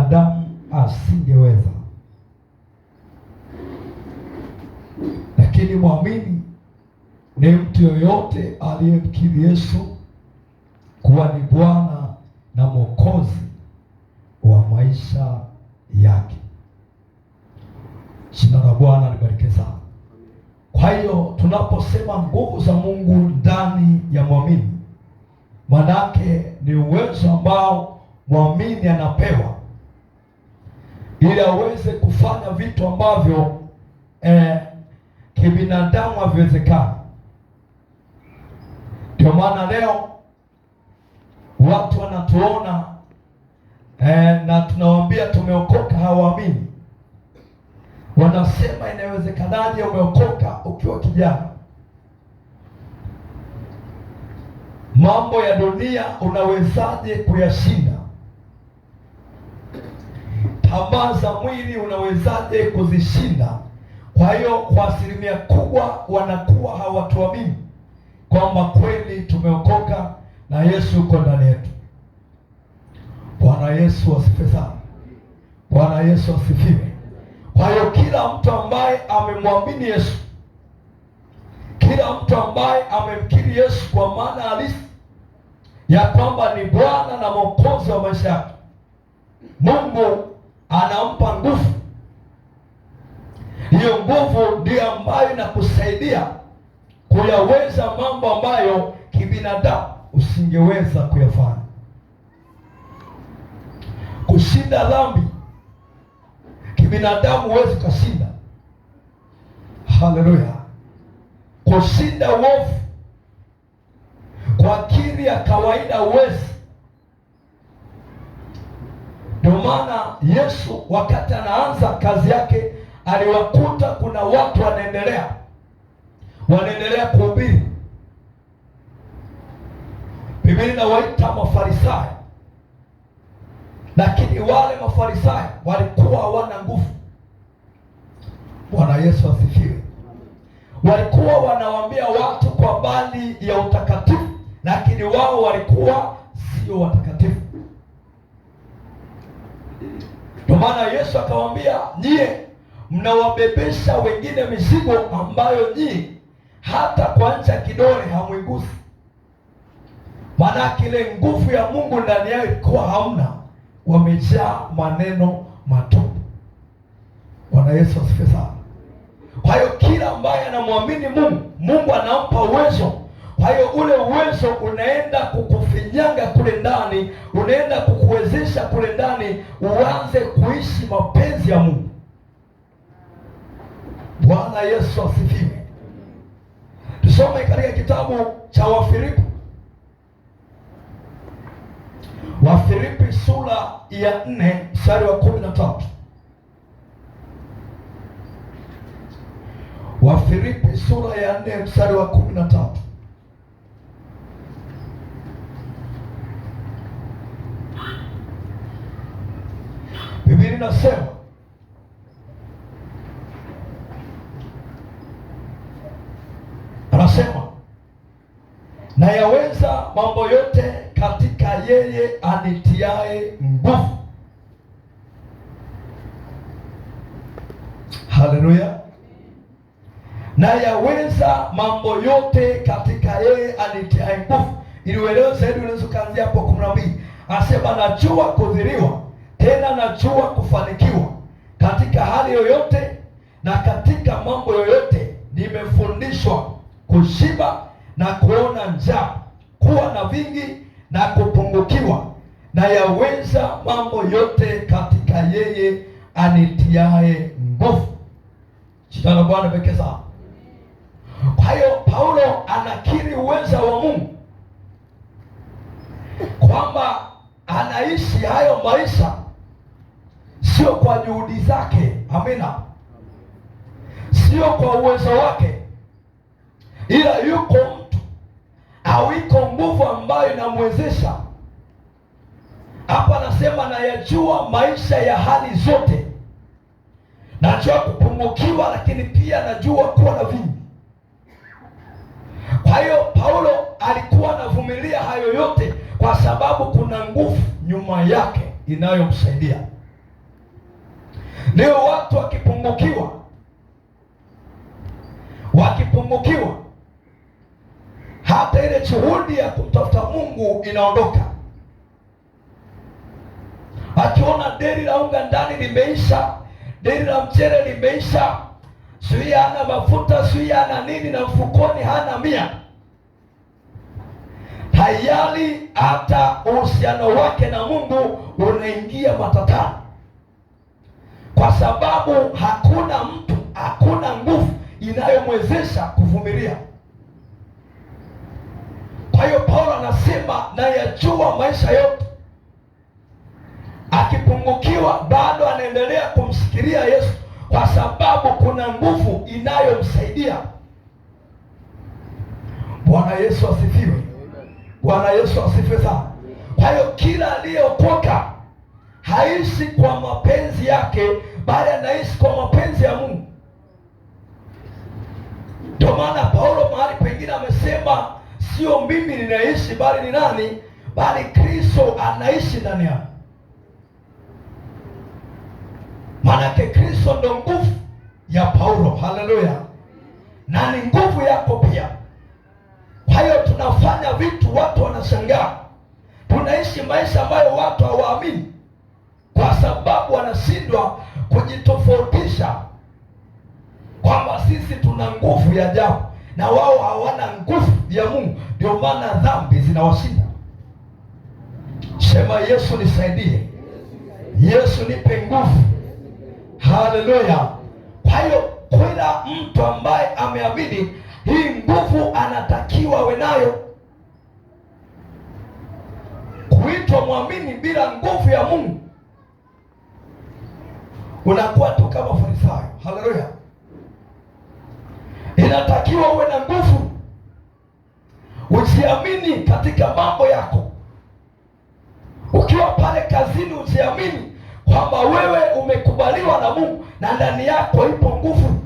kibinadamu asingeweza. Lakini mwamini ni mtu yoyote aliyemkiri Yesu kuwa ni Bwana na Mwokozi wa maisha yake. Jina la Bwana libarikiwe sana. Kwa hiyo tunaposema nguvu za Mungu ndani ya mwamini, manake ni uwezo ambao mwamini anapewa ili aweze kufanya vitu ambavyo kibinadamu haviwezekani. Ndio maana leo watu wanatuona na tunawaambia tumeokoka, hawaamini. Wanasema inawezekanaje umeokoka ukiwa kijana? Mambo ya dunia unawezaje kuyashinda? Tamaa za mwili unawezaje kuzishinda? Kwa hiyo kwa asilimia kubwa wanakuwa hawatuamini kwamba kweli tumeokoka na Yesu yuko ndani yetu. Bwana Yesu asifiwe sana. Bwana Yesu asifiwe. Kwa hiyo kila mtu ambaye amemwamini Yesu, kila mtu ambaye amemkiri Yesu kwa maana halisi ya kwamba ni Bwana na Mwokozi wa maisha yake, Mungu anampa nguvu. Hiyo nguvu ndiyo ambayo inakusaidia kuyaweza mambo ambayo kibinadamu usingeweza kuyafanya. Kushinda dhambi kibinadamu huwezi kushinda. Haleluya. Kushinda uovu kwa akili ya kawaida huwezi. Ndio maana Yesu wakati anaanza kazi yake aliwakuta kuna watu wanaendelea kuhubiri. Biblia inawaita Mafarisayo, lakini wale Mafarisayo walikuwa hawana nguvu. Bwana Yesu asifiwe. Walikuwa wanawaambia watu kwa habari ya utakatifu, lakini wao walikuwa sio watakatifu. Ndio maana Yesu akawaambia, nyie mnawabebesha wengine mizigo ambayo nyie hata kwa ncha kidole hamuigusi. Maana ile nguvu ya Mungu ndani yao ilikuwa hamna, wamejaa maneno matupu. Bwana Yesu asifiwe sana. Kwa hiyo kila ambaye anamwamini Mungu, Mungu anampa uwezo. Kwa hiyo ule uwezo unaenda kukufinyanga kule ndani, unaenda kukuwezesha kule ndani uanze kuishi mapenzi ya Mungu. Bwana Yesu asifiwe. Tusome katika kitabu cha Wafilipi sura ya 4 mstari wa 13. Wafilipi sura ya 4 mstari wa 13. Biblia inasema, anasema na yaweza mambo yote katika yeye anitiaye nguvu. Haleluya. Na yaweza mambo yote katika yeye anitiaye nguvu. Ili uelewe zaidi unaweza kuanzia hapo 12. Anasema najua kudhiriwa, tena najua kufanikiwa. Katika hali yoyote na katika mambo yoyote nimefundishwa kushiba na kuona njaa, kuwa na vingi na kupungukiwa. Na yaweza mambo yote katika yeye anitiaye nguvu. Jina la Bwana pekee sana. Kwa hiyo Paulo anakiri uweza wa Mungu kwamba anaishi hayo maisha sio kwa juhudi zake, amina, sio kwa uwezo wake, ila yuko mtu au iko nguvu ambayo inamwezesha. Hapa anasema nayajua maisha ya hali zote, najua kupungukiwa, lakini pia najua kuwa na vingi. Kwa hiyo Paulo alikuwa anavumilia hayo yote kwa sababu kuna nguvu nyuma yake inayomsaidia. Leo watu wakipungukiwa, hata ile juhudi ya kumtafuta Mungu inaondoka. Akiona deri la unga ndani limeisha, deri la mchele limeisha, sijui hana mafuta, sijui hana nini, na mfukoni hana 100, tayari hata uhusiano wake na Mungu unaingia matatani, kwa sababu hakuna nguvu inayomwezesha kuvumilia. Kwa hiyo Paulo anasema, nayajua maisha yote, akipungukiwa bado anaendelea kumsikilia Yesu, kwa sababu kuna nguvu inayomsaidia. Bwana Yesu asifiwe. Bwana Yesu asifiwe sana. Kwa hiyo kila aliyeokoka haishi kwa mapenzi yake, bali anaishi kwa mapenzi ya Mungu. Ndio maana Paulo mahali pengine amesema, sio mimi ninaishi, bali ni nani? Bali Kristo anaishi ndani yangu. Maanake Kristo ndo nguvu ya Paulo. Haleluya. Na ni nguvu yako pia. Kwa hiyo tunafanya vitu watu wanashangaa, tunaishi maisha ambayo watu hawaamini, kwa sababu wanashindwa kujitofautisha kwamba sisi tuna nguvu ya ajabu na wao hawana nguvu ya Mungu. Ndio maana dhambi zinawashinda. Sema, Yesu nisaidie, Yesu nipe nguvu. Haleluya. Kwa hiyo kila mtu ambaye ameamini, hii nguvu anatakiwa awe nayo. Kuitwa mwamini bila nguvu ya Mungu, unakuwa tu kama Farisayo. Haleluya. Inatakiwa uwe na nguvu, ujiamini katika mambo yako. Ukiwa pale kazini, ujiamini kwamba wewe umekubaliwa na Mungu na ndani yako ipo nguvu.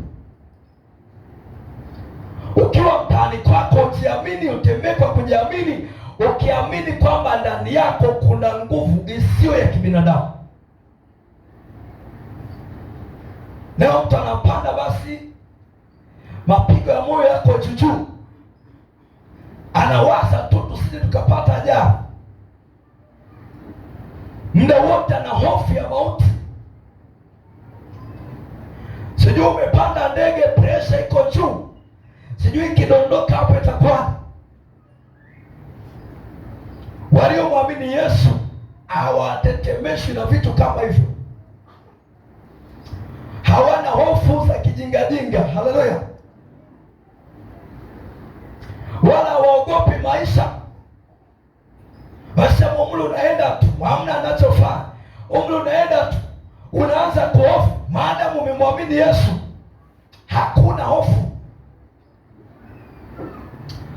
Ukiwa mtaani kwako, ujiamini, utembee kwa kujiamini, ukiamini kwamba ndani yako kuna nguvu isiyo ya kibinadamu. Leo mtu anapanda basi, mapigo ya moyo yako juu, anawaza tu tusije tukapata ajali. Muda wote ana hofu ya mauti. Sijui umepanda ndege, presha iko juu, sijui kidondoka hapo itakuwa. Waliomwamini Yesu hawatetemeshwi na vitu kama hivyo, hawana hofu za kijingajinga. Haleluya. Wala waogopi maisha. Wasema umri unaenda tu, hamna anachofanya. Umri unaenda tu, unaanza kuhofu. Maadamu umemwamini Yesu, hakuna hofu.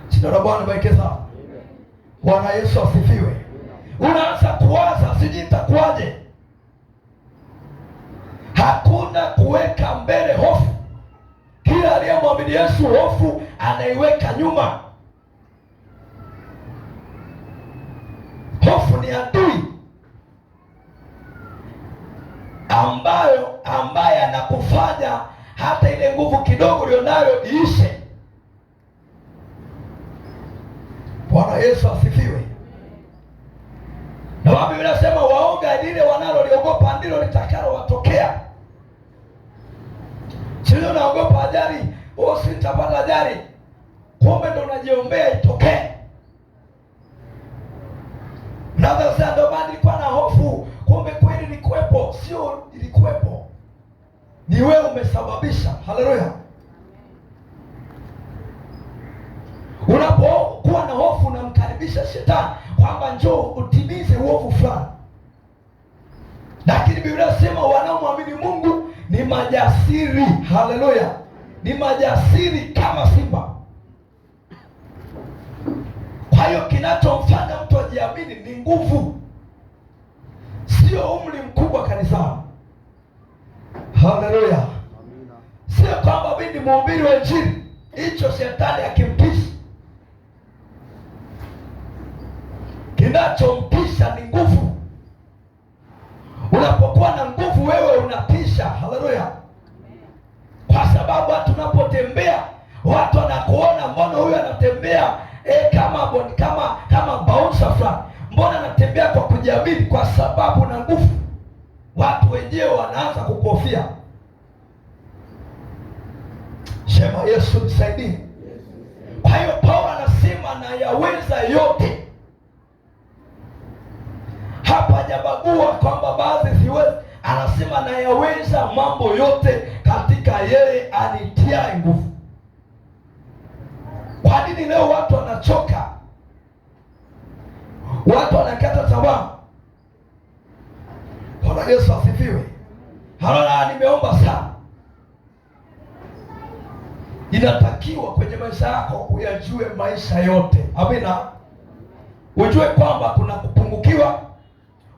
Jina la Bwana libarikiwe sana. Bwana Yesu asifiwe. Unaanza kuwaza, sijui itakuwaje. Hakuna kuweka mbele hofu. Kila aliyemwamini Yesu, hofu anaiweka nyuma. Hofu ni adui ambaye anakufanya hata ile nguvu kidogo ulionayo iishe. Bwana Yesu asifiwe. Na Biblia inasema waoga lile wanaloliogopa ndilo litakalo watokea. Sio naogopa ajali, sitapata ajali, kumbe ndo unajiombea itokee. Sasa ndo maana nilikuwa na hofu, kumbe kweli ilikuwepo. Sio ilikuwepo, ni wewe umesababisha. Haleluya. Unapokuwa na hofu, unamkaribisha shetani kwamba njoo utimize uovu fulani. Lakini Biblia inasema wanaomwamini Mungu ni majasiri. Haleluya. Ni majasiri kama simba. Kwa hiyo kinachomfanya mtu ajiamini ni nguvu, sio umri mkubwa kanisani. Haleluya. Sio kwamba mimi ni mhubiri wa Injili, hicho shetani akimpisha. Kinachompisha ni nguvu. Unapokuwa na nguvu, wewe unatisha. Haleluya! Kwa sababu hata unapotembea watu wanakuona, mbona huyu anatembea kama bouncer fulani, mbona anatembea kwa kujiamini? Kwa sababu na nguvu, watu wenyewe wanaanza kukofia. Sema Yesu nisaidie. Kwa hiyo Paulo anasema nayaweza yote. Hapa hajabagua kwamba baadhi siwezi, anasema nayaweza mambo yote katika yeye anitiaye nguvu. Kwa nini leo watu wanachoka? Watu wanakata tamaa. Bwana Yesu asifiwe. Haleluya, nimeomba sana. Inatakiwa kwenye maisha yako uyajue maisha yote. Amina. Ujue kwamba kuna kupungukiwa,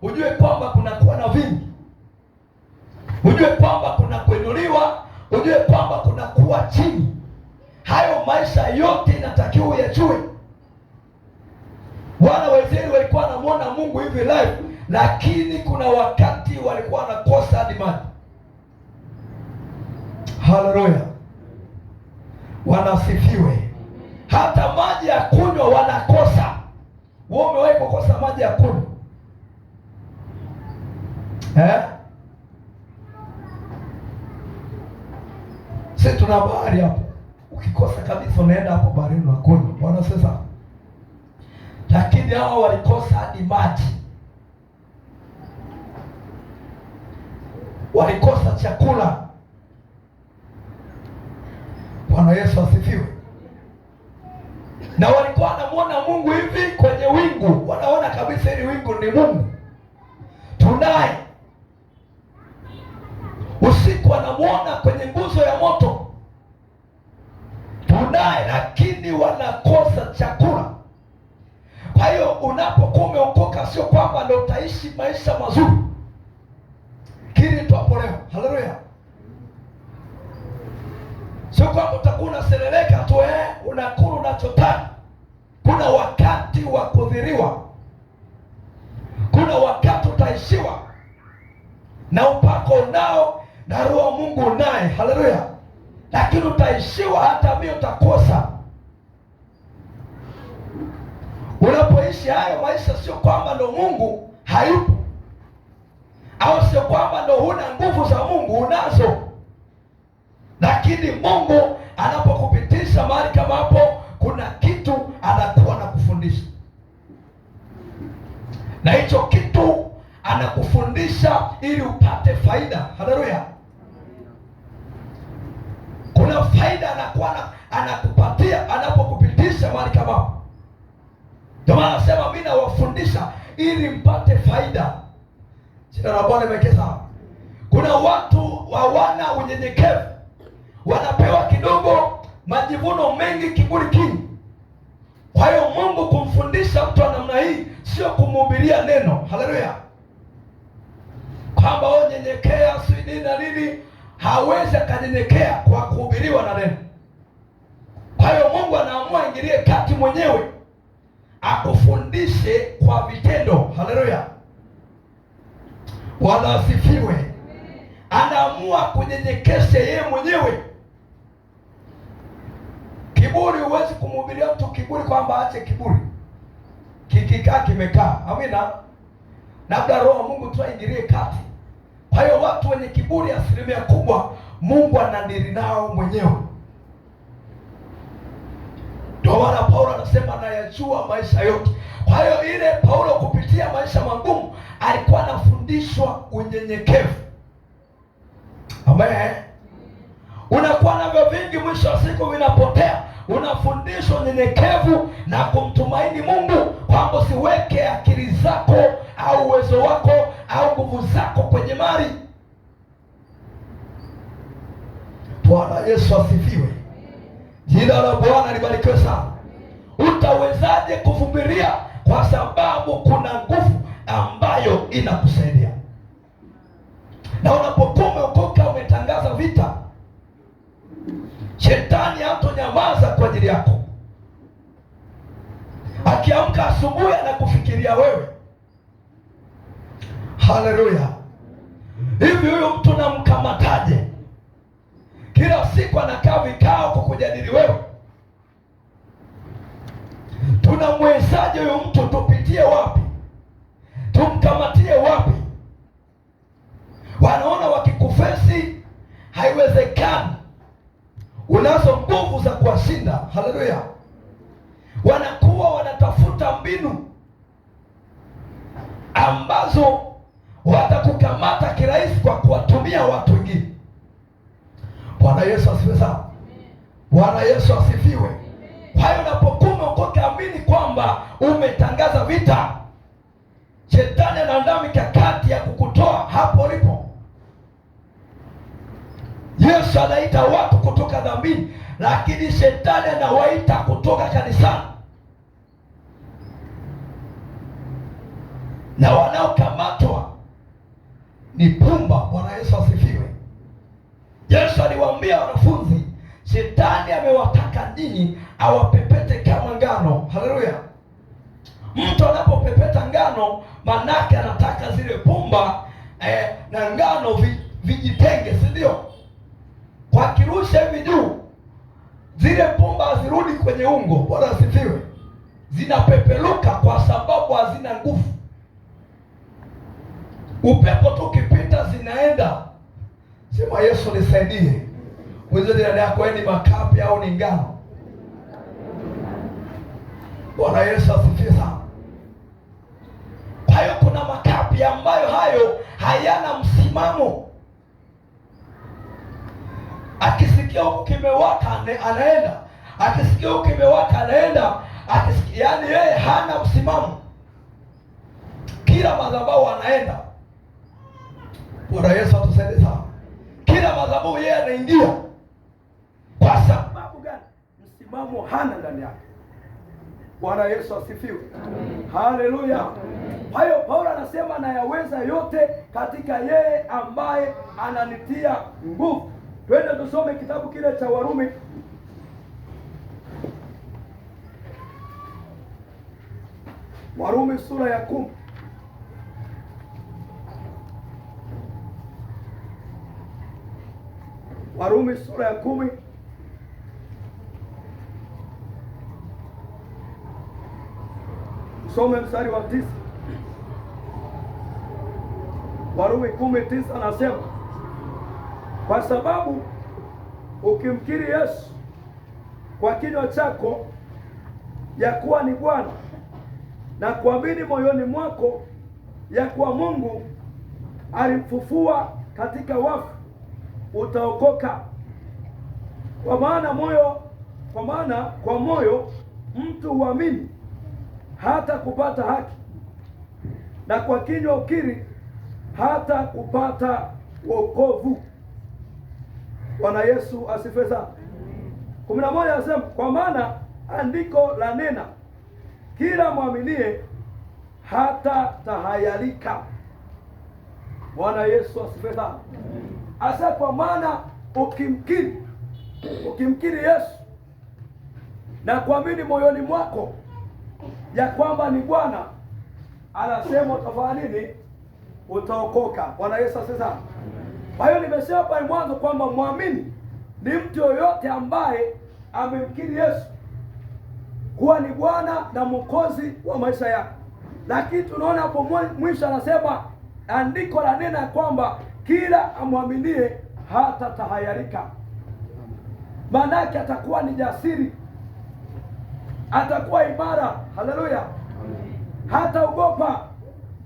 ujue kwamba kuna kuwa na vingi, ujue kwamba kuna kuinuliwa, ujue kwamba kuna kuwa chini. Hayo maisha yote inatakiwa uyajue. Wana wa Israeli walikuwa wanamuona Mungu hivi live, lakini kuna wakati walikuwa wanakosa hadi maji. Haleluya, wanasifiwe. Hata maji ya kunywa wanakosa. Wewe umewahi kukosa maji ya kunywa? Sisi tuna bahari hapo. Ukikosa kabisa unaenda hapo baharini unakunywa. Bwana sasa. Lakini hao walikosa hadi maji. Walikosa chakula. Bwana Yesu asifiwe. Na walikuwa wanamuona Mungu hivi kwenye wingu. Wanaona kabisa hili wingu ni Mungu tunaye. Usiku wanamuona kwenye nguzo ya moto tunaye, lakini wanakosa chakula. Kwa hiyo unapokuwa umeokoka, sio kwamba ndio utaishi maisha mazuri kili tu hapo leo. Haleluya. Sio kwamba utakuwa unaseleleka tu unakula unachotaka. Kuna wakati wa kudhiriwa, kuna wakati utaishiwa na upako nao na Roho Mungu naye. Haleluya. Lakini utaishiwa, hata mimi utakosa. Unapoishi hayo maisha, sio kwamba ndo Mungu hayupo, au sio kwamba ndo huna nguvu za Mungu, unazo. Lakini Mungu anapokupitisha mahali kama hapo, kuna kitu anakuwa anakufundisha, na hicho kitu anakufundisha ili upate faida. Haleluya. Kuna faida anakuwa anakupatia anapokupitisha mahali kama hapo. Ndio maana nasema mimi nawafundisha ili mpate faida. Jina la Bwana limekeza. Kuna watu hawana unyenyekevu, wanapewa kidogo, majivuno mengi, kiburi kingi. Kwa hiyo Mungu kumfundisha mtu wa namna hii sio kumhubiria neno. Haleluya. Kwamba wewe nyenyekea si nini na nini, hawezi akanyenyekea kwa kuhubiriwa na neno. Kwa hiyo Mungu anaamua ingilie kati mwenyewe akufundishe kwa vitendo. Haleluya. Bwana asifiwe. Anaamua kunyenyekesha yeye mwenyewe. Kiburi, huwezi kumhubiria mtu kiburi kwamba aache kiburi. Kikikaa kimekaa. Amina. Labda Roho Mungu tu aingilie kati. Kwa hiyo watu wenye kiburi asilimia kubwa Mungu anadili nao mwenyewe. Ndio maana Paulo anasema nayajua maisha yote. Kwa hiyo ile Paulo kupitia maisha magumu alikuwa anafundishwa unyenyekevu. Amen. Unakuwa navyo vingi, mwisho wa siku vinapotea. Unafundishwa unyenyekevu na kumtumaini Mungu, kwamba usiweke akili zako au uwezo wako au nguvu zako kwenye mali. Bwana Yesu asifiwe. Jina la Bwana libarikiwe sana. Utawezaje kuvumilia? Kwa sababu kuna nguvu ambayo inakusaidia. Na unapokuwa umeokoka, umetangaza vita, shetani hatonyamaza kwa ajili yako. Akiamka asubuhi anakufikiria wewe. Haleluya. Hivi huyo mtu na wanaona wakikufesi haiwezekani, unazo nguvu za kuwashinda. Haleluya! Wanakuwa wanatafuta mbinu ambazo watakukamata kirahisi kwa kuwatumia watu wengine. Bwana Yesu asifiwe sana. Bwana Yesu asifiwe. Kwa hiyo unapokuwa umeokoka, amini kwamba umetangaza vita. Shetani anaandaa mikakati ya kukutoa hapo ulipo. Yesu anaita watu kutoka dhambini, lakini shetani anawaita kutoka kanisani. Na wanaokamatwa ni pumba. Bwana Yesu asifiwe. Yesu aliwaambia wanafunzi, shetani amewataka ninyi awapepete kama ngano. Haleluya! Mtu anapopepeta ngano, manake anataka zile pumba na ngano vijitenge, si ndio? Kwa kirusha hivi juu, zile pumba zirudi kwenye ungo. Bwana asifiwe. Zinapepeluka kwa sababu hazina nguvu. Upepo tu ukipita zinaenda. Sema Yesu nisaidie. Mwenye jirani yako ni makapi au ni ngano? Bwana Yesu asifiwe sana. Kwa hiyo kuna makapi ambayo hayo hayana msimamo. Akisikia huku kimewaka anaenda, akisikia huku kimewaka anaenda, yaani yeye hana msimamo. Kila madhabahu anaenda. Bwana Yesu atusaidie sana. Kila madhabahu yeye anaingia. Kwa sababu gani? Msimamo hana ndani yake. Bwana Yesu asifiwe. Haleluya. Kwa hiyo Paulo anasema nayaweza yote katika yeye ambaye ananitia nguvu. Twende tusome kitabu kile cha Warumi. Warumi sura ya 10. Warumi sura ya 10. Some mstari wa 9. Warumi 10:9 anasema, kwa sababu ukimkiri Yesu kwa kinywa chako ya kuwa ni Bwana na kuamini moyoni mwako ya kuwa Mungu alimfufua katika wafu, utaokoka. Kwa maana kwa moyo mtu huamini hata kupata haki, na kwa kinywa ukiri hata kupata wokovu. Bwana Yesu asifiwe sana. 11 anasema, kwa maana andiko la nena, kila mwaminie hata tahayarika. Bwana Yesu asifiwe sana. Asa kwa maana ukimkiri Yesu na kuamini moyoni mwako ya kwamba ni Bwana, anasema utafanya nini? Utaokoka. Bwana Yesu asifiwe sana. Kwa hiyo nimesema pale mwanzo kwamba muamini ni mtu yoyote ambaye amemkiri Yesu kuwa ni Bwana na Mwokozi wa maisha yake. Lakini tunaona hapo mwisho anasema andiko la nena kwamba kila amwaminie hata tahayarika. Maanake atakuwa ni jasiri, atakuwa imara. Haleluya. Hata ogopa,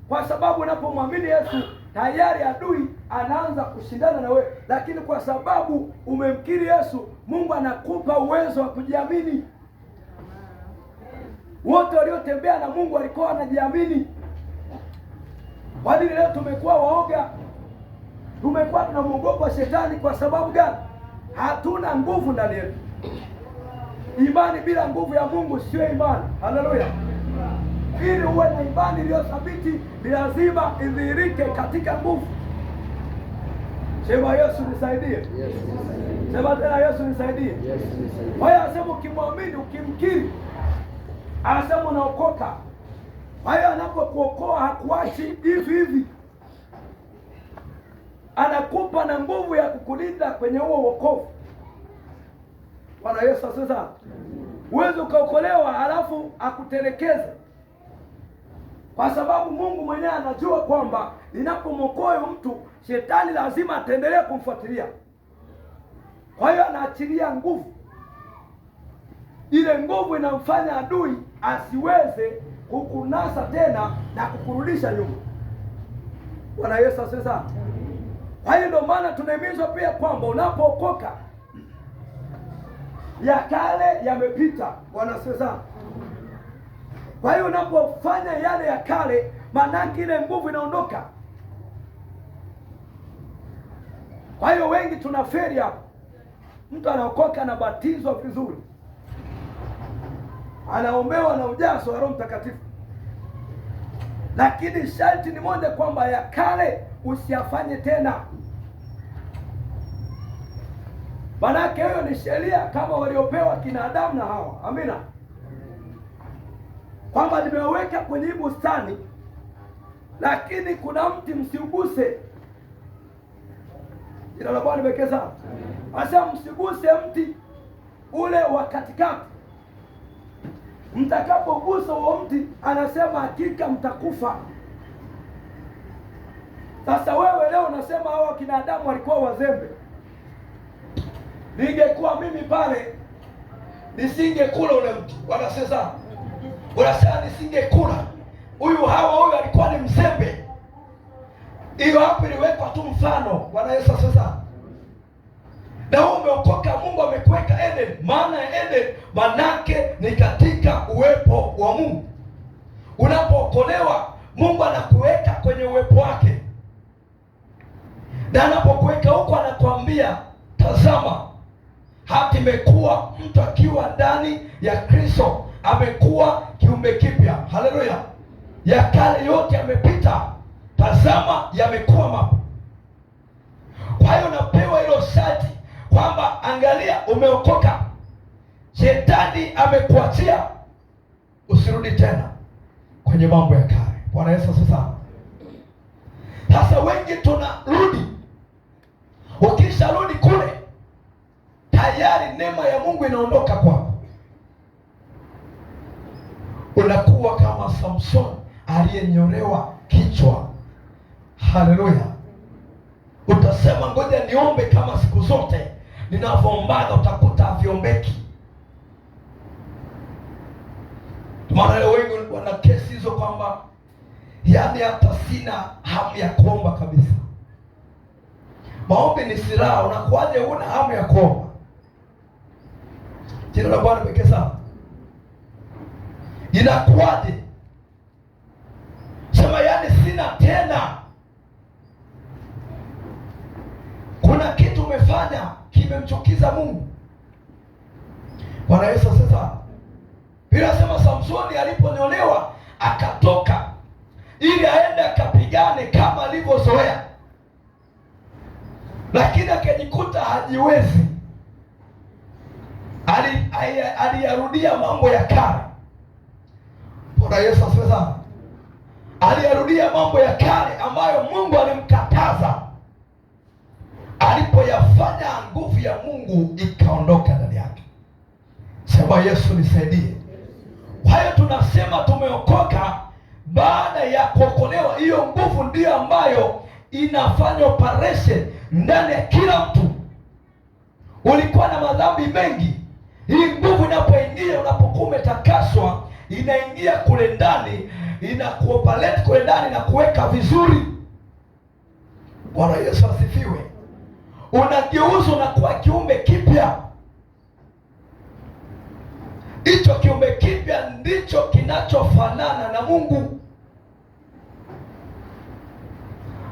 kwa sababu unapomwamini Yesu tayari adui anaanza kushindana na wewe, lakini kwa sababu umemkiri Yesu, Mungu anakupa uwezo wa kujiamini. Wote waliotembea na Mungu walikuwa wanajiamini. Kwa nini leo tumekuwa waoga? Tumekuwa tunamwogopa shetani kwa sababu gani? Hatuna nguvu ndani yetu. Imani bila nguvu ya Mungu sio imani. Haleluya. Ili uwe na imani iliyo thabiti, ni lazima idhihirike katika nguvu. Sema Yesu nisaidie. Yes. Sema tena Yesu nisaidie. Yes. Kwa hiyo anasema ukimwamini, ukimkiri, anasema unaokoka. Kwa hiyo anapokuokoa hakuachi hivi hivi. Anakupa na nguvu ya kukulinda kwenye huo wokovu. Bwana Yesu asifiwe. Uweze ukaokolewa alafu akutelekeze. kwa sababu Mungu mwenyewe anajua kwamba linapomwokoa mtu, shetani lazima ataendelea kumfuatilia. Kwa hiyo anaachilia nguvu. Ile nguvu inamfanya adui asiweze kukunasa tena na kukurudisha nyuma. Bwana Yesu asifiwe sana. Kwa hiyo ndio maana tunahimizwa pia kwamba unapookoka, ya kale yamepita. Bwana asifiwe sana. Kwa hiyo unapofanya yale ya kale, maanake ile nguvu inaondoka. Kwa hiyo wengi tunaferi hapo. Mtu anaokoka, anabatizwa vizuri, anaombewa na ujazo wa Roho Mtakatifu, lakini sharti ni moja, kwamba ya kale usiyafanye tena. Maanake hiyo ni sheria kama waliopewa kina Adamu na Hawa. Amina. Kwamba nimeweka kwenye hii bustani, lakini kuna mti msiuguse. Jina la Bwana libarikiwe sana. Asa msiguse mti ule wa katikati. Mtakapogusa huo mti, anasema hakika mtakufa. Sasa wewe leo unasema hawa kina Adamu walikuwa wazembe. Ningekuwa mimi pale, nisingekula ule mti. Wanasema nisingekula. Huyu alikuwa ni mzembe. Hiyo hapo iliwekwa tu mfano. Bwana Yesu sasa. Na wewe umeokoka, Mungu amekuweka Eden. Maana ya Eden manake ni katika uwepo wa Mungu. Unapookolewa, Mungu anakuweka kwenye uwepo wake. Na anapokuweka huko, anakuambia tazama, hata imekuwa mtu akiwa ndani ya Kristo amekuwa kiumbe kipya. Haleluya. Ya kale yote yamepita, tazama yamekuwa mapya. Kwa hiyo unapewa hilo shati kwamba angalia, umeokoka, shetani amekuachia, usirudi tena kwenye mambo ya kale. Bwana Yesu sasa. Sasa wengi tunarudi, ukisharudi kule tayari neema ya Mungu inaondoka kwako. Unakuwa kama Samson aliyenyolewa kichwa. Haleluya. Utasema ngoja niombe kama siku zote ninavyoombaga, utakuta haviombeki. Maana leo wengi wana kesi hizo kwamba yaani hata sina hamu ya kuomba kabisa. Maombi ni silaha. Unakuwaje una hamu ya kuomba? Jina la Bwana pekee sana. Inakuwaje? Sema yaani sina tena. Kuna kitu umefanya kimemchukiza Mungu. Bwana Yesu sasa. Bila sema Samsoni aliponyolewa akatoka ili aende akapigane kama alivyozoea, lakini akajikuta hajiwezi. Aliyarudia mambo ya kale. Bwana Yesu sasa. Aliyarudia mambo ya kale ambayo Mungu alimkataza. Alipoyafanya, nguvu ya Mungu ikaondoka ndani yake. Sema Yesu nisaidie. Kwa hiyo tunasema tumeokoka baada ya kuokolewa. Hiyo nguvu ndiyo ambayo inafanya operation ndani ya kila mtu. Ulikuwa na madhambi mengi, hii nguvu inapoingia, unapokuwa umetakaswa, inaingia kule ndani, inakuoperate kule ndani na kuweka vizuri. Bwana Yesu asifiwe. Unageuzwa na kuwa kiumbe kipya. Hicho kiumbe kipya ndicho kinachofanana na Mungu.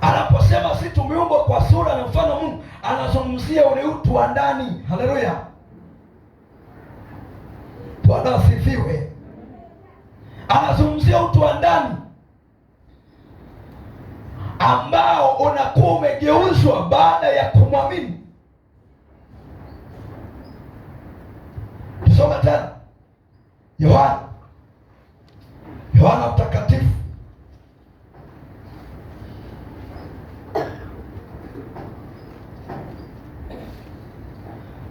Anaposema si tumeumbwa kwa sura na mfano wa Mungu, anazungumzia ule utu wa ndani. Haleluya. Bwana asifiwe. Anazungumzia utu wa ndani ambao unakuwa umegeuzwa baada ya kumwamini. Tusome tena Yohana Mtakatifu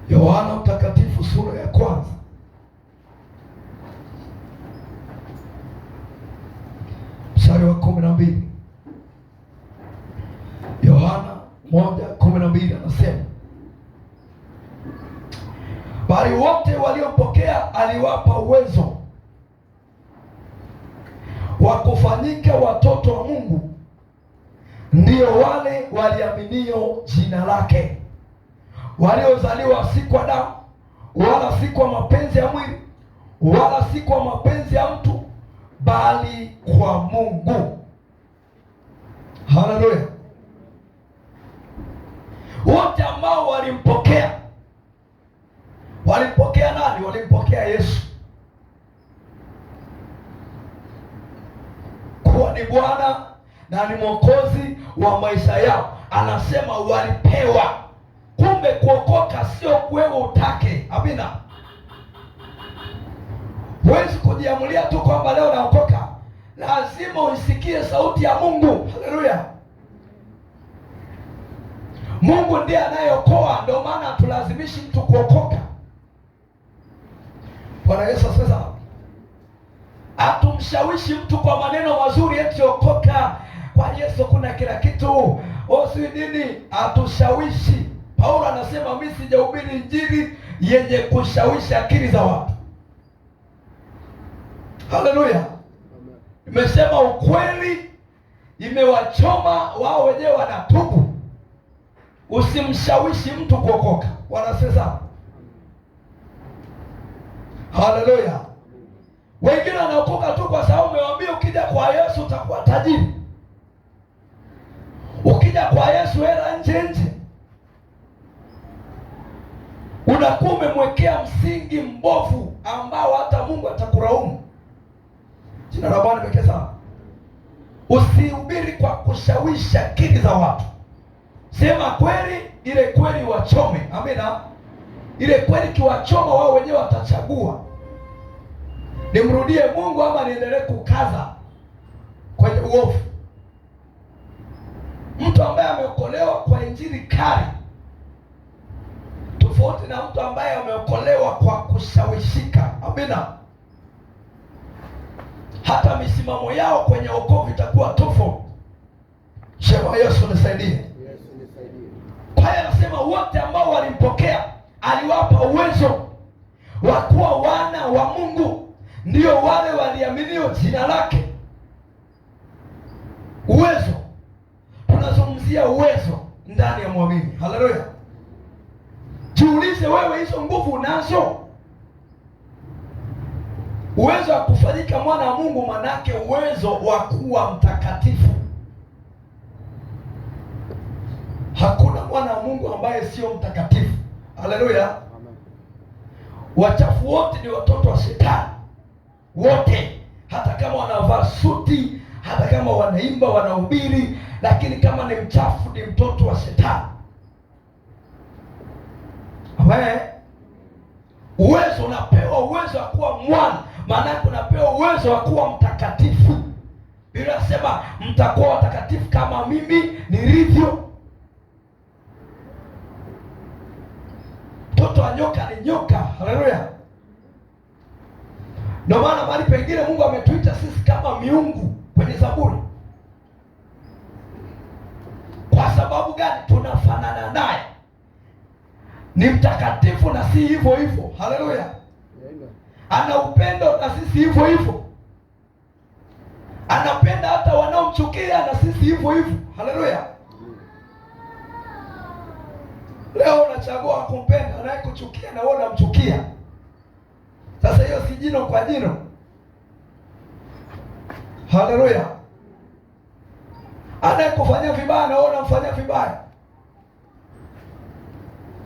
Yohana Mtakatifu sura ya kwanza 1:12 anasema, bali wote waliompokea aliwapa uwezo wa kufanyika watoto wa Mungu, ndio wale waliaminio jina lake, waliozaliwa si kwa damu wala si kwa mapenzi ya mwili wala si kwa mapenzi ya mtu, bali kwa Mungu. Haleluya! Wote ambao walimpokea nani? Walimpokea Yesu kuwa ni Bwana na ni Mwokozi wa maisha yao. Anasema walipewa. Kumbe kuokoka sio wewe utake. Amina. Huwezi kujiamulia tu kwamba leo naokoka. Lazima uisikie sauti ya Mungu. Haleluya! Mungu ndiye anayeokoa, ndio maana hatulazimishi mtu kuokoka. Bwana Yesu asifiwe. Hatumshawishi mtu kwa maneno mazuri eti okoka, kwa Yesu kuna kila kitu, osi nini. Hatushawishi. Paulo anasema mimi sijahubiri injili yenye kushawishi akili za watu. Haleluya! Nimesema ukweli imewachoma, wao wenyewe wanatubu. Usimshawishi mtu kuokoka. Wanasema haleluya. Wengine wanaokoka tu kwa sababu umewaambia ukija kwa Yesu utakuwa tajiri, ukija kwa Yesu hela nje. Unakuwa umemwekea msingi mbovu ambao hata Mungu atakulaumu. Jina la Bwana pekee sana. Usihubiri kwa kushawishi akili za watu. Sema kweli, ile kweli wachome. Amina. Ile kweli kiwachoma, wao wenyewe watachagua nimrudie Mungu ama niendelee kukaza kwenye uovu. Mtu ambaye ameokolewa kwa injili kali tofauti na mtu ambaye ameokolewa kwa kushawishika. Amina. Hata misimamo yao kwenye wokovu itakuwa tofauti. Sema Yesu nisaidie. Kwa hiyo anasema wote ambao walimpokea aliwapa uwezo wa kuwa wana wa Mungu, ndio wale waliaminio jina lake. Uwezo, tunazungumzia uwezo ndani ya muamini. Haleluya! Jiulize wewe, hizo nguvu unazo? Uwezo wa kufanyika mwana wa Mungu, manake uwezo wa kuwa mtakatifu. Hakuna mwana wa Mungu ambaye sio mtakatifu. Haleluya! Wachafu wote ni watoto wa Shetani wote, hata kama wanavaa suti, hata kama wanaimba, wanahubiri, lakini kama ni mchafu ni mtoto wa Shetani. Amen. Uwezo unapewa, uwezo wa kuwa mwana, maana yake unapewa uwezo wa kuwa mtakatifu. Biblia inasema mtakuwa watakatifu kama mimi nilivyo. Mtoto wa nyoka ni nyoka. Haleluya! Ndio maana mahali pengine Mungu ametuita sisi kama miungu kwenye Zaburi. Kwa sababu gani? Tunafanana naye. Ni mtakatifu na si hivyo hivyo. Haleluya! Ana upendo na sisi hivyo hivyo. Anapenda hata wanaomchukia na sisi hivyo hivyo. Haleluya! Leo unachagua kumpenda, anayekuchukia na wewe unamchukia. Sasa hiyo si jino kwa jino. Haleluya! Anayekufanyia vibaya na wewe unamfanyia vibaya.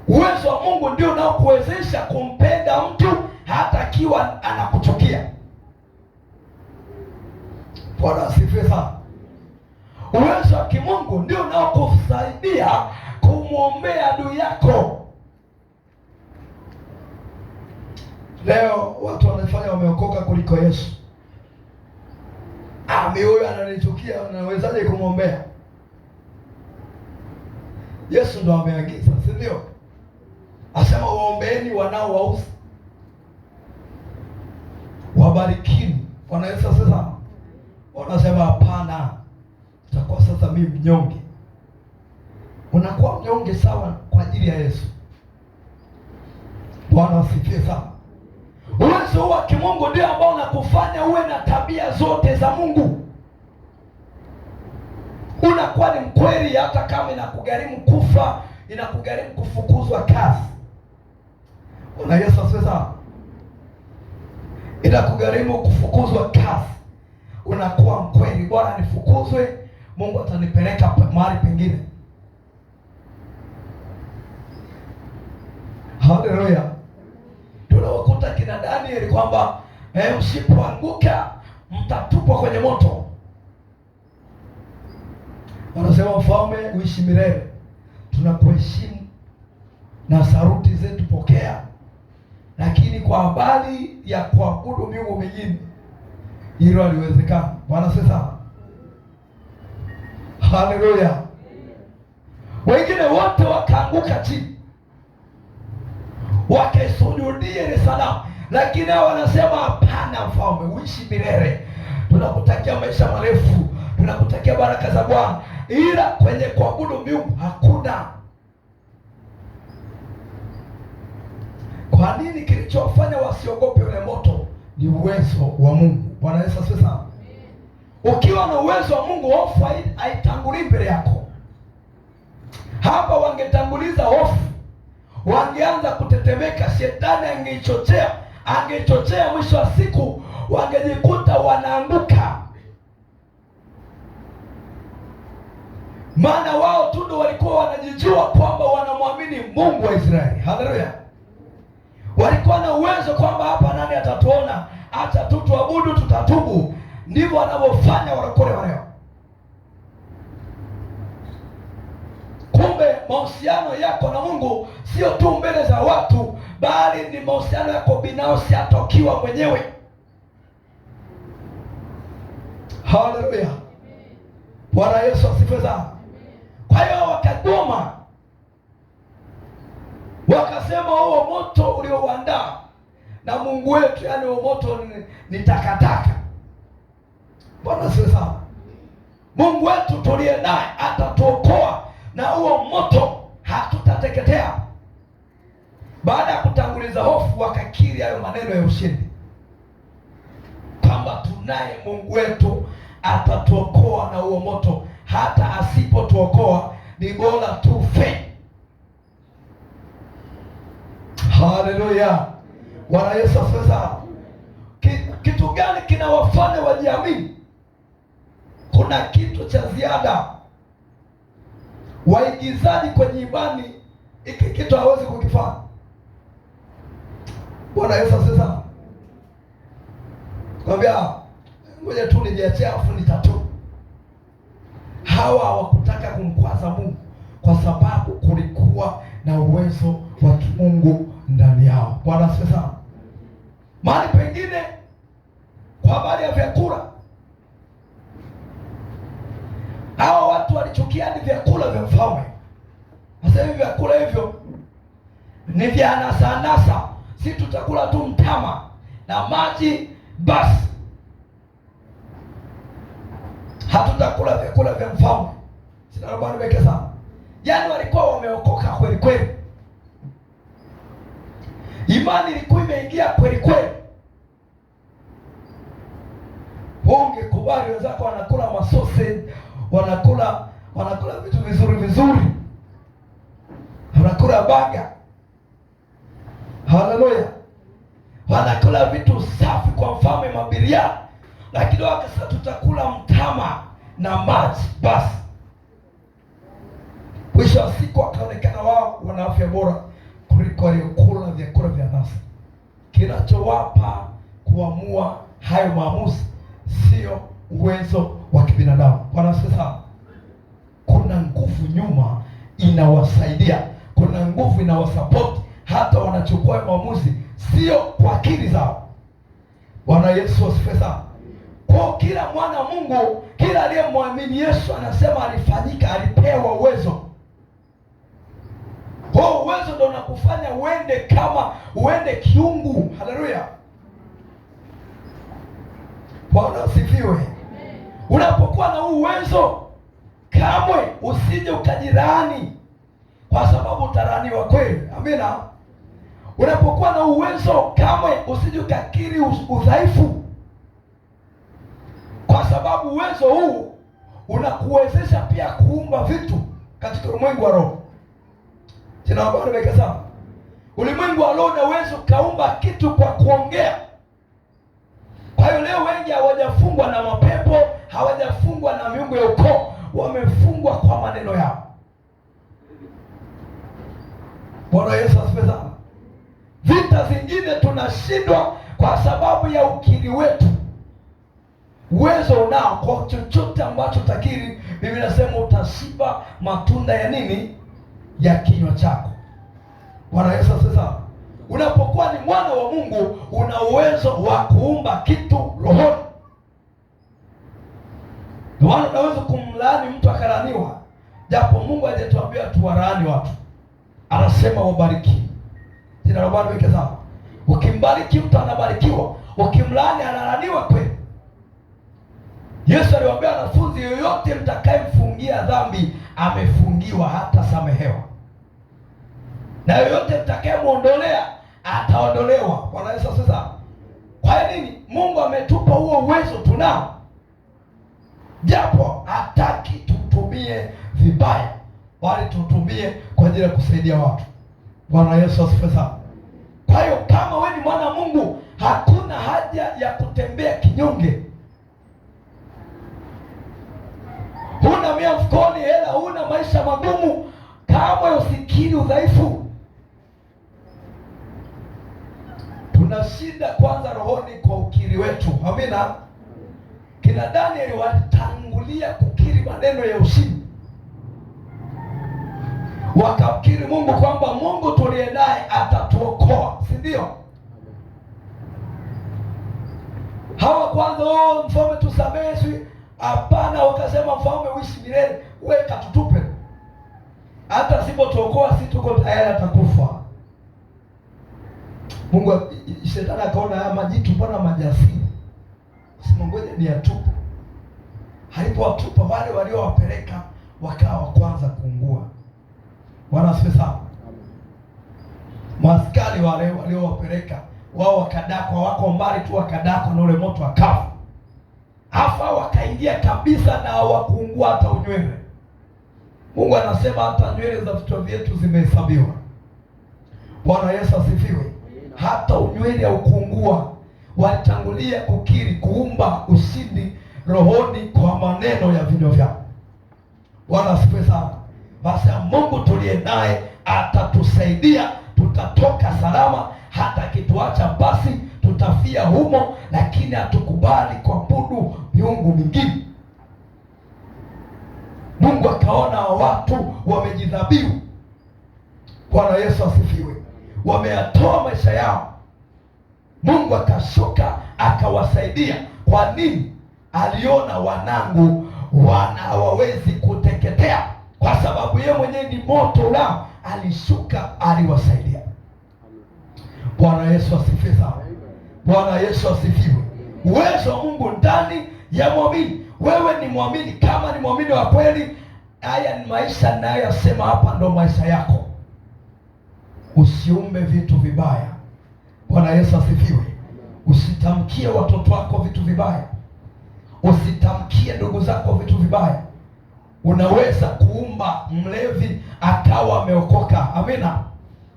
Uwezo wa Mungu ndio unaokuwezesha kumpenda mtu hata akiwa anakuchukia. Bwana asifiwe sana. Uwezo wa kimungu ndio unaokusaidia kumwombea adui yako. Leo watu wanafanya wameokoka kuliko Yesu. Huyu ananichukia, nawezaje kumwombea? Yesu ndo ameagiza, si ndio? Asema waombeeni wanaowausi, wabarikini. Bwana Yesu sasa wanasema hapana, itakuwa sasa mimi mnyonge. unakuwa mnyonge sawa kwa ajili ya Yesu. Bwana asifiwe sana. Uwezo huu wa kimungu ndio ambao unakufanya uwe na tabia zote za Mungu. Unakuwa ni mkweli hata kama inakugharimu kufa, inakugharimu kufukuzwa kazi. Bwana Yesu asifiwe sana. Inakugharimu kufukuzwa kazi, unakuwa mkweli. Bwana nifukuzwe, Mungu atanipeleka mahali pengine. Haleluya. Tunawakuta kina Danieli kwamba msipoanguka mtatupwa kwenye moto. Wanasema mfalme uishi milele. Tunakuheshimu na saruti zetu pokea, lakini kwa habari ya kuabudu miungu mingine hilo haliwezekana. Bwana sasa. Haleluya. Wengine wote wakaanguka chini wakisujudia ile sanamu, lakini hao wanasema hapana, mfalme uishi milele, tunakutakia maisha marefu, tunakutakia baraka za Bwana, ila kwenye kuabudu miungu hakuna. Kwa nini? Kilichowafanya wasiogope ule moto ni uwezo wa Mungu. Bwana Yesu asifiwe sana. Ukiwa na uwezo wa Mungu, hofu haitangulii mbele yako. Hapa wangetanguliza hofu, wangeanza kutetemeka, shetani angeichochea, mwisho wa siku wangejikuta wanaanguka. Maana wao tu ndio walikuwa wanajijua kwamba wanamwamini Mungu wa Israeli. Haleluya. Walikuwa na uwezo kwamba hapa nani atatuona, acha tu tuabudu, tutatubu. Ndivyo wanavyofanya walokole wa leo. Kumbe mahusiano yako na Mungu sio tu mbele za watu, bali ni mahusiano yako binafsi, hata ukiwa mwenyewe. Haleluya. Bwana Yesu asifiwe sana. Kwa hiyo wakagoma, wakasema huo moto uliouandaa na Mungu wetu, yaani huo moto ni takataka. Bwana asifiwe sana. Mungu wetu tuliye naye atatuokoa na huo moto, hatutateketea. Baada ya kutanguliza hofu, wakakiri hayo maneno ya ushindi kwamba tunaye Mungu wetu atatuokoa na huo moto, hata asipotuokoa ni bora tufe. Haleluya. Bwana Yesu asifiwe sana. Kitu gani kinawafanya wajiamini? Kuna kitu cha ziada. Waigizaji kwenye imani, hiki kitu hawezi kukifanya. Bwana Yesu asifiwe sana. Kwambia ngoja tu nijiachie afu nitatu. Hawa hawakutaka kumkwaza Mungu kwa sababu kulikuwa na uwezo wa kimungu ndani yao. Bwana asifiwe sana. Mahali pengine kwa habari ya vyakula, hawa watu walichukia hadi vyakula vya mfalme. Sasa hivi vyakula hivyo ni vya anasa, si tutakula tu mtama na maji basi, hatutakula vyakula vya mfalme. Sina robani weke sana. Yaani walikuwa wameokoka kweli kweli, imani ilikuwa imeingia kweli kweli. Ungekubali wenzako wanakula masosi, wanakula vitu vizuri, wanakula baga. Haleluya. Wanakula vitu safi kwa mfalme, mabiria, lakini wakasema tutakula mtama na maji basi. Mwisho wa siku wakaonekana wao wana afya bora kuliko waliokula vyakula vya anasa. Kinachowapa kuamua hayo maamuzi sio uwezo wa kibinadamu. Bwana asifiwe sana. Kuna nguvu nyuma inawasaidia, kuna nguvu inawasapoti, hata wanachukua maamuzi sio kwa akili zao. Bwana Yesu asifiwe sana. Kwa kila mwana Mungu, kila aliyemwamini Yesu, anasema alifanyika, alipewa uwezo. Kwa uwezo ndio unakufanya uende kiungu. Haleluya. Bwana asifiwe. Unapokuwa na uwezo, kamwe usije ukajirani kwa sababu utalaaniwa kweli. Amina. Unapokuwa na uwezo, kamwe usije ukakiri udhaifu, kwa sababu uwezo huu unakuwezesha pia kuumba vitu katika ulimwengu wa roho. Nimeweka sawa? Ulimwengu wa roho unaweza ukaumba kitu kwa kuongea. Kwa hiyo leo wengi hawajafungwa na mapepo, hawajafungwa na miungu ya ukoo, wamefungwa kwa maneno yao. Bwana Yesu asifiwe sana. Vita zingine tunashindwa kwa sababu ya ukiri wetu. Uwezo unao kwa chochote ambacho utakiri. Biblia inasema utashiba matunda ya nini? Ya kinywa chako. Bwana Yesu asifiwe sana. Unapokuwa ni mwana wa Mungu, una uwezo wa kuumba kitu rohoni. Ndio maana unaweza kumlaani mtu akalaaniwa, japo Mungu hajatuambia tuwalaani watu. Anasema wabariki. Jina la Bwana liwe sawa. Ukimbariki mtu anabarikiwa, ukimlaani analaaniwa kweli. Yesu aliwaambia wanafunzi, yoyote mtakayemfungia dhambi amefungiwa, hata samehewa, na yoyote mtakayemuondolea ataondolewa. Bwana Yesu sasa. Kwa nini? Mungu ametupa huo uwezo, tunao, japo hataki tutumie vibaya, bali tutumie kwa ajili ya kusaidia watu. Bwana Yesu asifiwe sana. Kwa hiyo kama wewe ni mwana wa Mungu, hakuna haja ya kutembea kinyonge. Huna mia mfukoni, hela huna, maisha magumu, kama usikiri udhaifu. Tuna shida kwanza rohoni kwa ukiri wetu. Amina. Kina Danieli watangulia kukiri maneno ya ushindi, wakamkiri Mungu kwamba Mungu tuliye naye atatuokoa, si ndio? Hawa kwanza, mfalme tusamehe, si hapana. Wakasema, mfalme uishi milele, wewe katutupe, hata sipotuokoa si tuko tayari atakufa. Mungu, shetani akaona haya majitu mbona majasiri, sema ngoja ni atupe. Alipowatupa, wale waliowapeleka wakawa kwanza kuungua. Bwana asifiwe sana. Maaskari wale waliowapeleka wao wakadakwa, wako mbali tu, wakadakwa na ule moto, akafa. Afa wakaingia kabisa na hawakuungua hata unywele. Mungu anasema hata nywele za vichwa vyetu zimehesabiwa. Bwana Yesu asifiwe. Hata unywele haukuungua. Walitangulia kukiri, kuumba ushindi rohoni kwa maneno ya vinywa vyao. Bwana asifiwe sana. Basi Mungu tuliye naye atatusaidia, tutatoka salama. Hata kituacha basi tutafia humo, lakini hatukubali kuabudu miungu mingine. Mungu akaona watu wamejidhabihu. Bwana Yesu asifiwe. Wameyatoa maisha yao, Mungu akashuka akawasaidia. Kwa nini? Aliona wanangu hawawezi kuteketea, kwa sababu yeye mwenyewe ni moto ulao. Alishuka, aliwasaidia. Bwana Yesu asifiwe sana. Bwana Yesu asifiwe. Uwezo wa Mungu ndani ya mwamini. Wewe ni mwamini, kama ni mwamini wa kweli, haya ni maisha ninayoyasema hapa ndo maisha yako. Usiumbe vitu vibaya. Bwana Yesu asifiwe. Usitamkie watoto wako vitu vibaya, usitamkie ndugu zako vitu vibaya. Unaweza kuumba mlevi akawa ameokoka. Amina.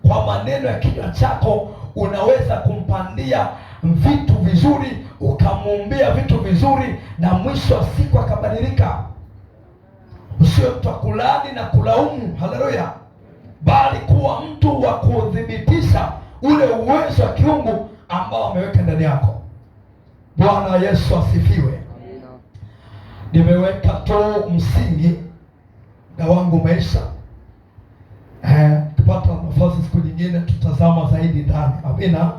Kwa maneno ya kinywa chako unaweza kumpandia vitu vizuri, ukamuumbia vitu vizuri, na mwisho wa siku akabadilika. Usiwe mtu wa kulaani na kulaumu, haleluya, bali kuwa mtu wa kudhibitisha ule uwezo wa kiungu ambao ameweka ndani yako. Bwana Yesu asifiwe. Nimeweka tu msingi na wangu umeisha. Tupata nafasi siku nyingine tutazama zaidi ndani. Amina.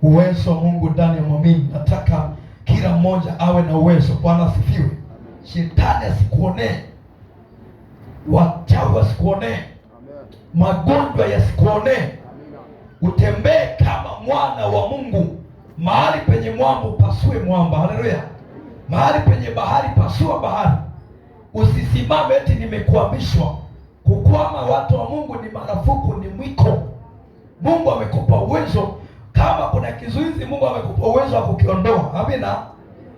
Uwezo wa Mungu ndani ya mwamini. Nataka kila mmoja awe na uwezo. Bwana asifiwe. Shetani asikuonee, wachawi wasikuonee, magonjwa yasikuonee. Utembee kama mwana wa Mungu. Mahali penye mwamba pasue mwamba. Haleluya. Mahali penye bahari pasua bahari. Usisimame eti nimekuamishwa. Kukwama watu wa Mungu marufuku, ni mwiko. Mungu amekupa uwezo. Kama kuna kizuizi, Mungu amekupa uwezo wa kukiondoa. Amina.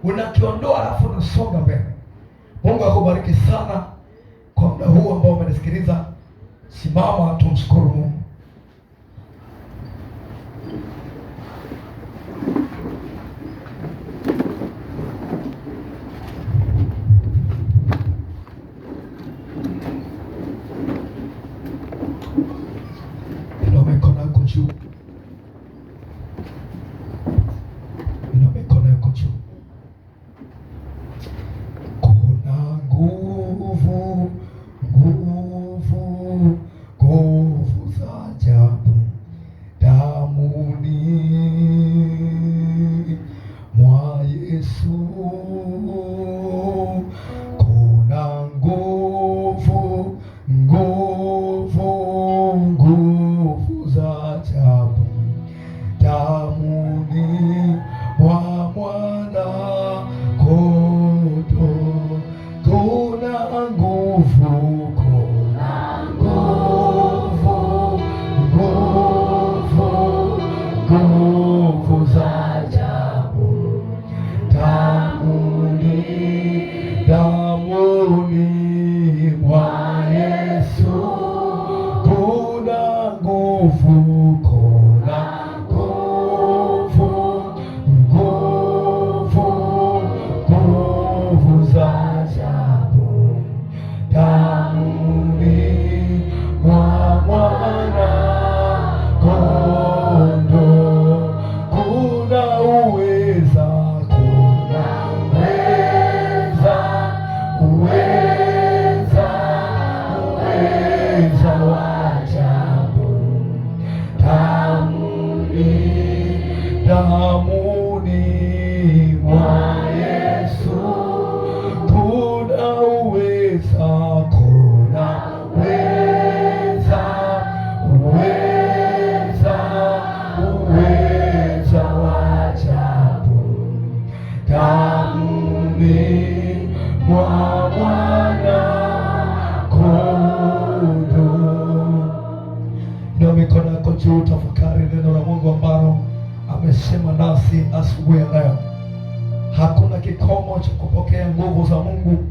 Unakiondoa alafu unasonga mbele. Mungu akubariki sana kwa muda huu ambao umenisikiliza. Simama tumshukuru Mungu. Inua mikono yako juu. Inua mikono yako juu. Kuna nguvu, nguvu, nguvu za ajabu damuni mwa Yesu. Kuna nguvu, nguvu, nguvu za ajabu damuni mwa mwana kondoo. Kuna nguvu, kuna nguvu, nguvu, nguvu za ajabu damuni, damuni mwa Yesu. Kuna nguvu, kuna nguvu, nguvu, nguvu za ajabu damuni mwa mwana kondoo. Kuna uweza, kuna uweza, uweza, uweza wa ajabu damuni, damuni mwa Yesu. Kuna uweza, kuna uweza, uweza, uweza wa ajabu damuni mwa mwana kondoo. Ndio mikono yako juu, tafakari neno la Mungu ambalo amesema nasi asubuhi ya leo. Hakuna kikomo cha kupokea nguvu za Mungu.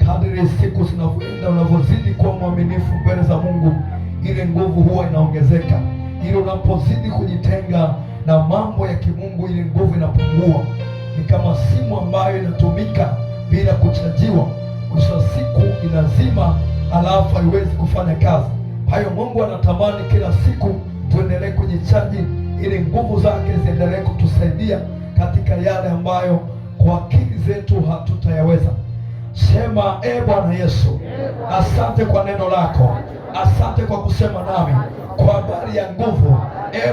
Kadiri siku zinavyoenda, unavyozidi kuwa mwaminifu mbele za Mungu, ile nguvu huwa inaongezeka. Ili unapozidi kujitenga na mambo ya kimungu, ile nguvu inapungua. Ni kama simu ambayo inatumika bila kuchajiwa, mwisho wa siku inazima, alafu haiwezi kufanya kazi. Kwa hiyo Mungu anatamani kila siku tuendelee kujichaji, ili nguvu zake ziendelee kutusaidia katika yale ambayo kwa akili zetu hatutayaweza. Sema, Bwana Yesu, asante kwa neno lako, asante kwa kusema nami kwa habari ya nguvu.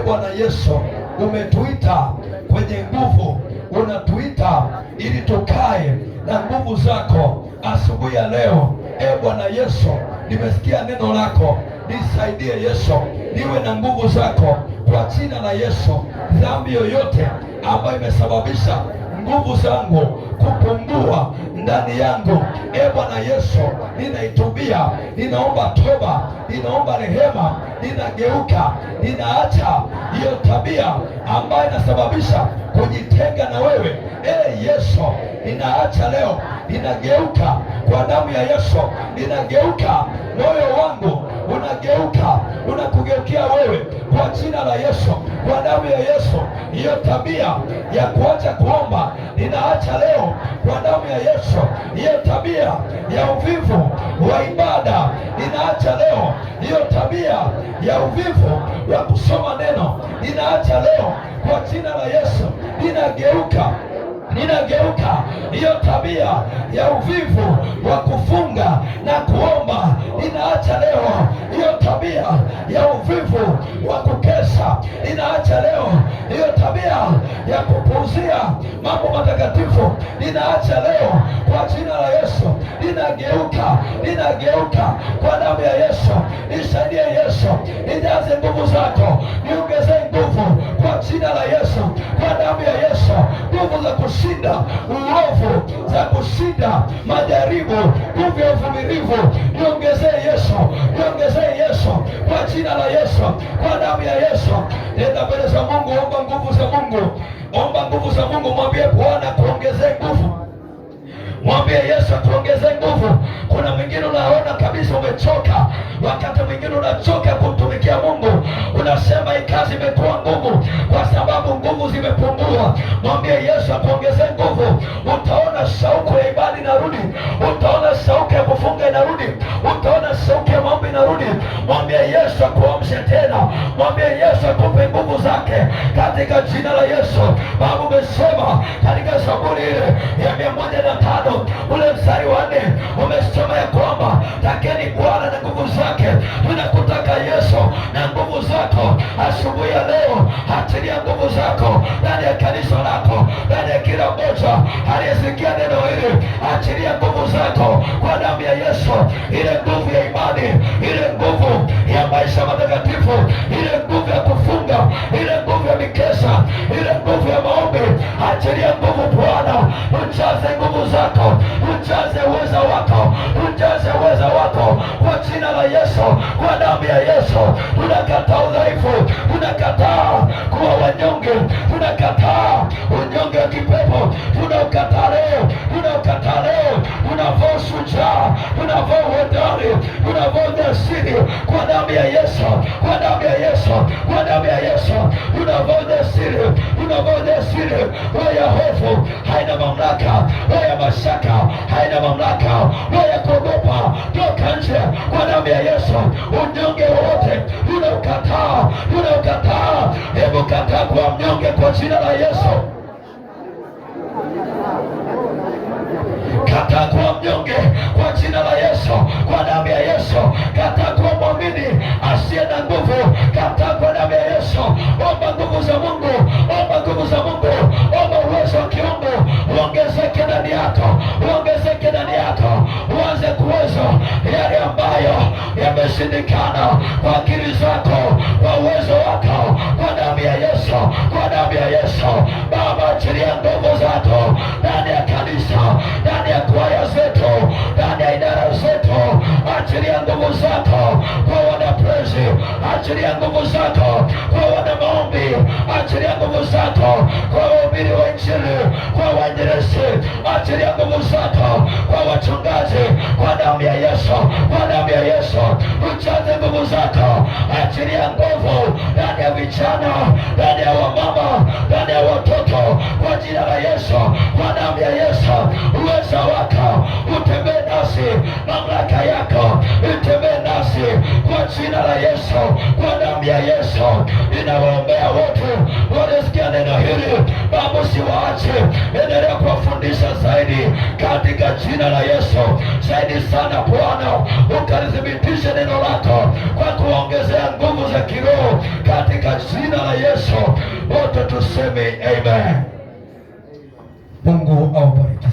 Bwana Yesu, umetuita kwenye nguvu, unatuita ili tukae na nguvu zako asubuhi ya leo. Bwana Yesu, nimesikia neno lako, nisaidie Yesu, niwe na nguvu zako kwa jina la Yesu. Dhambi yoyote ambayo imesababisha nguvu zangu kupungua ndani yangu, Bwana Yesu, ninaitubia, ninaomba toba, ninaomba rehema, ninageuka, ninaacha hiyo tabia ambayo inasababisha kujitenga na wewe. Yesu, ninaacha leo, ninageuka kwa damu ya Yesu, ninageuka, moyo wangu unageuka, unakugeukia wewe kwa jina la Yesu, kwa damu ya Yesu. Hiyo tabia ya kuacha kuomba ninaacha leo kwa damu ya Yesu. Hiyo tabia ya uvivu wa ibada ninaacha leo. Hiyo tabia ya uvivu wa kusoma neno ninaacha leo kwa jina la Yesu. Ninageuka, ninageuka hiyo tabia ya uvivu wa kufunga na kuomba ninaacha leo. Hiyo tabia ya uvivu wa kukesha ninaacha leo. Hiyo tabia ya kupuuzia mambo matakatifu ninaacha leo kwa jina la Yesu. Ninageuka, ninageuka kwa damu ya Yesu. Nisaidie Yesu, nijaze nguvu zako, niongezee nguvu kwa jina la Yesu, kwa damu ya Yesu. Nguvu za kushinda uovu, za kushinda majaribu, nguvu ya uvumilivu niongezee Yesu, niongezee Yesu kwa jina la Yesu, kwa damu ya Yesu. Nenda mbele za Mungu, omba nguvu za Mungu, omba nguvu za Mungu. Mwambie Bwana kuongezee nguvu, mwambie Yesu atuongezee nguvu. Kuna mwingine unaona kabisa umechoka, wakati mwingine unachoka kumtumikia Mungu, unasema hii kazi imekuwa ngumu kwa sababu nguvu zimepungua. Mwambie Yesu atuongezee nguvu. Utaona shauku ya ibada inarudi, utaona shauku ya kufunga inarudi, utaona shauku ya maombi inarudi. Mwambie Yesu akuamshe tena, mwambie Yesu akupe nguvu zake katika jina la Yesu. Baba, umesema katika Zaburi ile ya 105 ule mstari wa 4 umesema ya kwamba takeni Bwana na nguvu zake. Tunakutaka Yesu na nguvu zako asubuhi ya leo. Achilia nguvu zako ndani ya kanisa lako, ndani ya kila mmoja aliyesikia neno hili. Achilia nguvu zako kwa damu ya Yesu, ile nguvu ya imani, ile nguvu ya maisha matakatifu, ile nguvu ya kufunga, ile nguvu ya mikesha, ile nguvu ya maombi. Achilia nguvu Bwana, ujaze nguvu zako, ujaze uweza wako, ujaze uweza wako kwa jina la Yesu, kwa damu ya Yesu. Tunakataa udhaifu, tunakataa kuwa wanyonge, tunakataa unyonge wa kipepo, tunaukataa leo, tunaukataa leo. Tunavaa ushujaa, tunavaa uhodari, tunavaa ujasiri kwa damu ya Yesu, kwa damu ya Yesu, kwa damu ya Yesu. Tunavaa ujasiri, tunavaa ujasiri. Roho ya hofu haina mamlaka, roho ya mashaka haina mamlaka, roho ya kuogopa toka nje kwa damu ya Yesu. Unyonge wote tunaukataa, tunaukataa. Hebu kataa kuwa mnyonge kwa jina la Yesu. Kataa kuwa mnyonge kwa jina la Yesu, kwa damu ya Yesu. Kataa kuwa mwamini asiye na nguvu, kataa kwa damu ya Yesu. Omba nguvu za Mungu, omba nguvu za Mungu, omba uwezo wa kiungu uongezeke ndani yako, uongezeke ndani yako, uanze kuweza yale ambayo yameshindikana kwa akili zako, kwa uwezo wako, kwa damu ya Yesu, kwa damu ya Yesu. Baba, achilia nguvu zako ndani ya kanisa, ndani ya kwaya zetu, ndani ya idara zetu. Achilia nguvu zako kwa wana praise, achilia nguvu zako kwa wana maombi, achilia nguvu zako kwa wahubiri wa Injili, kwa wainjilisti. Achilia nguvu zako kwa wachungaji, kwa damu ya Yesu, kwa damu ya Yesu. Ujaze nguvu zako, achilia nguvu ndani ya vijana, ndani ya wamama, ndani ya watoto kwa jina la Yesu, kwa damu ya Yesu. Uweza wako utembee nasi, mamlaka yako utembee nasi kwa jina la Yesu, kwa damu ya Yesu. Ninawaombea wote walisikia neno hili, Baba usiwaache, endelea kuwafundisha zaidi katika jina la Yesu. Zaidi sana Bwana, ukalithibitishe neno lako kwa kuongezea nguvu za kiroho katika jina la Yesu. Wote tuseme amen. Mungu awabariki.